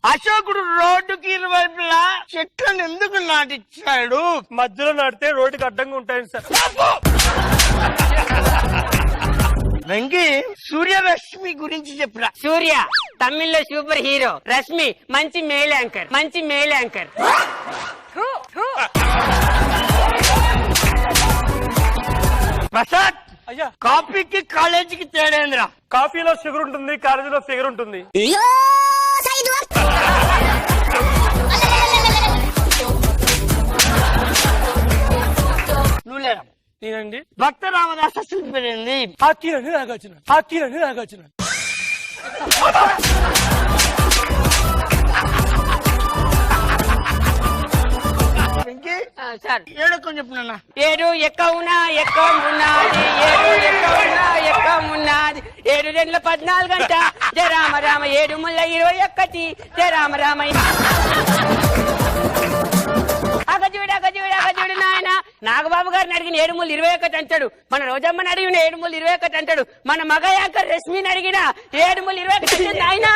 అశోకుడు రోడ్డుకి ఇరువైపులా చెట్లను ఎందుకు నాటిచ్చాడు? మధ్యలో నాటితే రోడ్డుకి అడ్డంగా ఉంటాయి సార్. వెంకీ, సూర్యరశ్మి గురించి చెప్పురా. సూర్య తమిళ్లో సూపర్ హీరో, రశ్మి మంచి మేల్ యాంకర్, మంచి మేల్ యాంకర్. ప్రసాద్, అయ్యా కాఫీకి కాలేజీకి తేడేంద్రా? కాఫీలో షుగర్ ఉంటుంది, కాలేజీలో ఫిగర్ ఉంటుంది. నువ్వు లేరా? నేనండి. భక్త రామదాస్ అసలు పేరేంది? హాకీరండి నాగార్జున. హాకీరండి నాగార్జున. వెంకీ, సార్ ఏడొక్కని చెప్పు నాన్న. ఏడు ఎక్కవునా ఎక్కమున్నది, ఏడు ఎక్కవునా ఎక్కమున్నది, 7 గంటల 14 గంట, జయ రామ రామ 7 ముళ్ళ 21, జయ రామ రామ. అగజుడు నాయన, నాగబాబు గారిని అడిగిన 7 ముళ్ళు 21 అంటాడు, మన రోజమ్మని అడిగిన 7 ముళ్ళు 21 అంటాడు, మన మగ యాంకర్ రశ్మిని అడిగిన 7 ముళ్ళు 21 నాయనా.